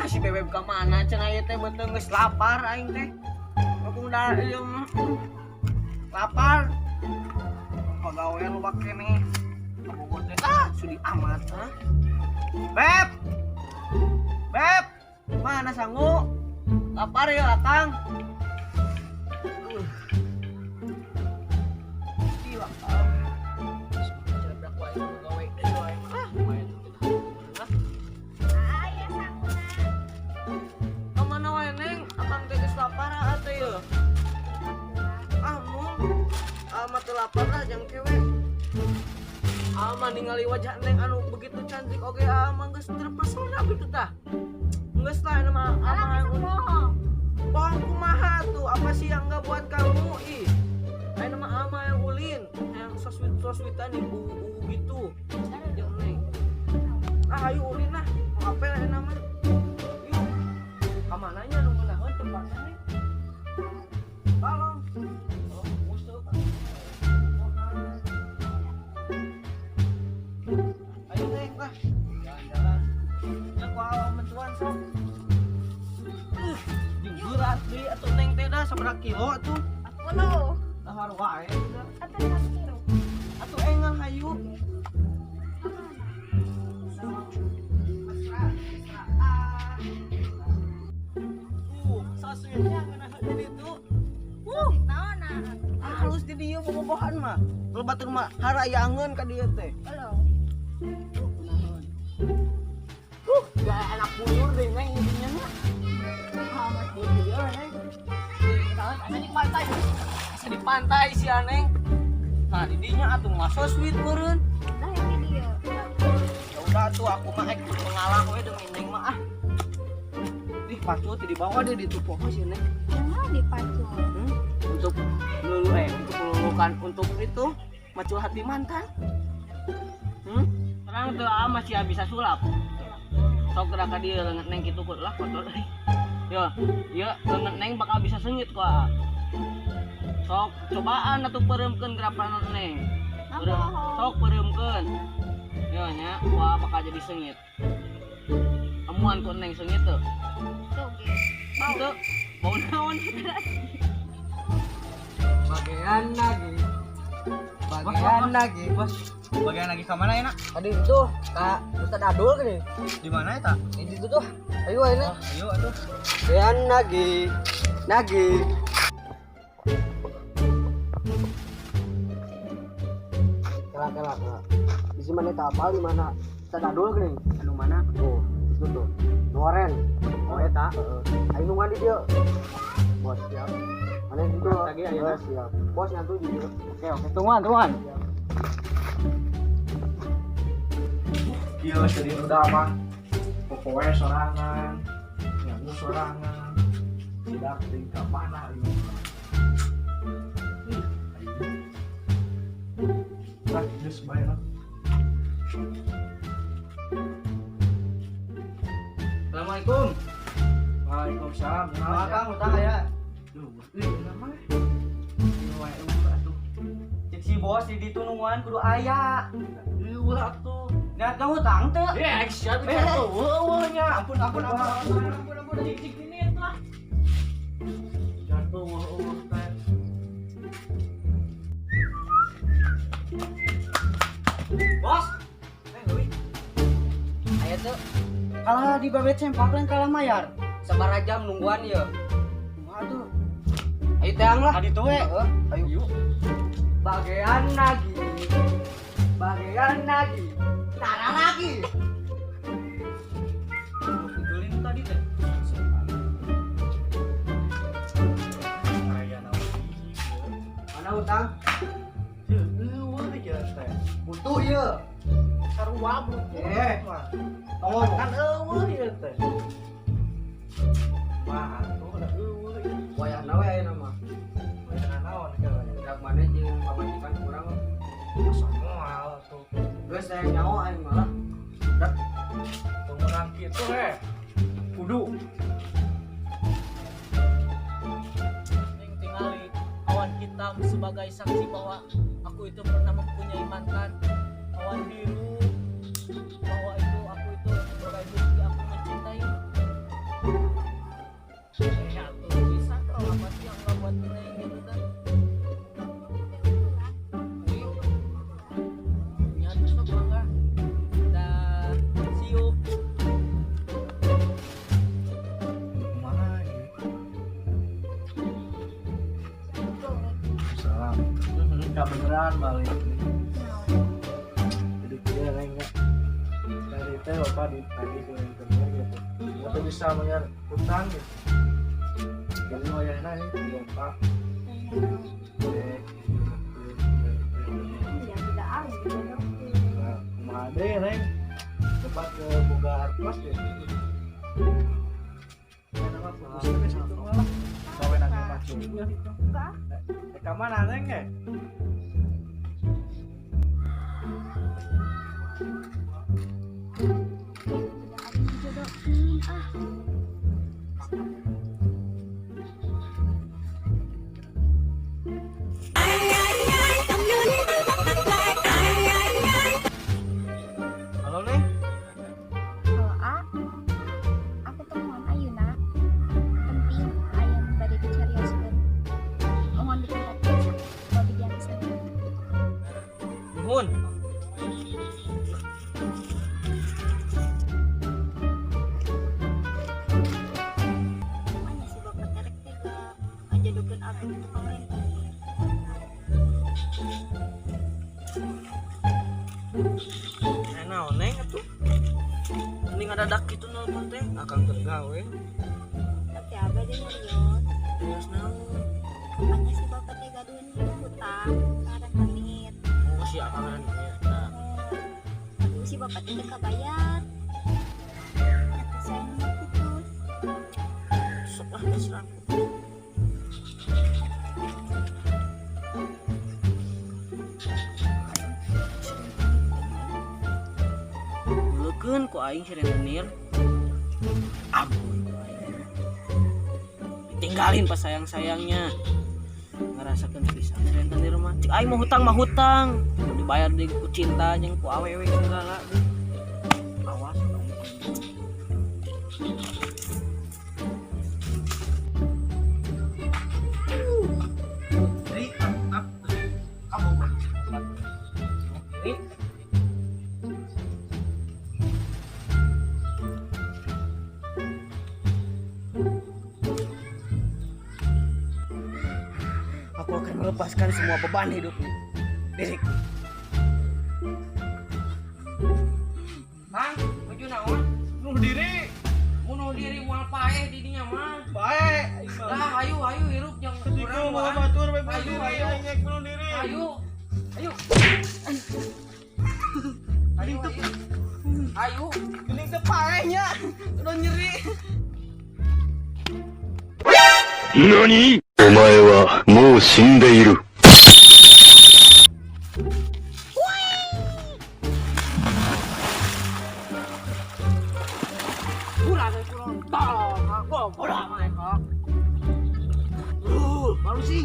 si bebek ka mana cenah ieu teh beuteung geus lapar aing teh. Aku udah lapar. Pagawean lu bak keneh. Aku teh sudi amat ha. Beb. Beb, mana sangu? Lapar ya Akang. Gila Kang. Cedak wae gawe deui wae. Lumayan kita. Aya sanguna. Kemana wae Neng? Akang teh geus lapar atuh ye. Mun mah teu lapar lah jang kewe. Mah ningali wajah Neng anu begitu cantik oge mah geus terpesona gitu tah. Geus lah nama yang bohong. bohong kumaha tuh? Apa sih yang enggak buat kamu? Ih. Ayo nama ama yang ulin, yang soswitan ibu gitu. Yang Neng. Ayo ulin lah. Mau apa lah nama? Yuk. Kamananya nu ngeunaheun tempatnya Neng? Balong. Oh, musuh. Ayo Neng lah. Jalan-jalan. Ya ku awak mentuan sok. Berat deui atuh Neng teh dah sabaraha kilo atuh? 10. Dahar wae. Atau 5 kilo. Atuh engang hayu. Sasuynya ngeunaheun di ditu. Naona. Halus di dieu bobogohan mah. Kalau batur mah harayangeun ka dieu teh. Belum. Gak enak buyur deh Neng intinya mah. Amat buyur Neng. Asa di pantai. Asa di pantai si Neng. Nah didinya atuh mah so sweet meureun. Lah yang di dia. Ya udah tuh aku mah mengalah we demi Neng mah ah. Ih pacut di bawah deh di tupoh si Neng. Jangan dipacu. Untuk melulukan untuk itu macul hati mantan. Sekarang tuh masih bisa sulap. Sok gerak ka dieu leungeut Neng kitu lah kotor. Yo, ieu leungeut Neng bakal bisa sengit kok. Sok cobaan atuh peureumkeun gerapan Neng. Sok peureumkeun. Yo nya, wah bakal jadi sengit. Amuan ku Neng sengit tuh. Tuh, ge. Itu bau naon? Bagian lagi Bos. Bagian lagi ke mana ya nak? tadi itu kak Ustad Adul kan nih Di mana ya tak? di situ tuh ayo ini Ayo atuh. bagian lagi kelak di sini mana tak apa di mana Ustad Adul kan nih Anu mana? tuh itu tuh Noren oh eta ayo nunggu di dia bos siap mana itu Lagi ayeuna. siap bos nyantu di dia Oke, tungguan. Iya, jadi udah mah pokoknya sorangan, nyamu sorangan, tidak tinggal mana ini. Nah, just bayar. Assalamualaikum. Waalaikumsalam. Nah, Kang utang ya. Namanya? Cek si bos di ditu nungguan kudu aya. Iya tuh. Niat kamu utang teu? Ya, siap tuh. Wah, ampun. Cik ini lah. Jatuh, teh. Bos. Leuwih. Aya teu. Kalah di babet sempak lain kalah mayar. Sabaraha jam nungguan ieu? Waduh. Ayo teang lah. Adi tuh we. Ayo. Bagian lagi. Tara lagi. Betulin tadi teh. Kayak naon. Mana utang? Wah, ya teh. Butuh ieu. Sarua butuh. Tolong. Kan ya teh. Wah, tuh udah Wayahna we ayeuna mah. Bayar naon kalau Dak mana jeung pamajikan kurang semua tuh. geus saya nyawa aing malah. Dak Tungguan gitu kudu. Yang tingali awan hitam sebagai saksi bahwa aku itu pernah mempunyai mantan. Awan biru bahwa itu aku itu sebagai bukti aku mencintai. nggak beneran balik jadi dia neng nggak dari teh bapak di tadi ke internet gitu nggak bisa bayar utang gitu jadi wayahna ini bapak Ya tidak ada dong. nah ada ya neng cepat ke buka harpas ya nama putusnya ke situ malah sampai nanti masuk Enggak. ke mana neng ya halo neng Kalau aku temuan Ayuna. Penting ayam bade dicarioskeun. Mohon diperhatikan kalau dibiasakan. Nuhun. Mana si bapak terek tega ngajadukeun abdi ke pemerintah. Naon neng atuh. Mending ada dak kitu nelpon teh, akang tergawe. Tapi abah dia nyarios. Terus naon? Makanya si bapak tega dueun hutang karena pamit. Oh si akang ada eta. Aduh si bapak teh teu kabayar. Atuh saya mau putus. Sok lah terserah. Dulukeun ku aing si rentenir. Ampun ku aing. Ditinggalin pas sayang-sayangnya. Ngerasakeun pisan si rentenir mah. Cik aing mau hutang mah hutang. Kudu dibayar deui ku cinta jeung ku awewe segala. Awas aing. Ri, kamu Ri. Aku akan melepaskan semua beban hidupmu. Diri. Mang, maju naon? bunuh diri. Bunuh diri moal paeh di dinya mah. Baik. Lah, ayo hirup jeung Ketika urang mau bae. batur baik bunuh Ayo, diri, ayo. aing ngek bunuh diri. Ayo. Ayo. Ayo. Ayo. Gening teh paehnya. Udah nyeri. 何？お前はもう死んでいる。 Kurang kurang. Tolong aku kurang mereka. Malu sih.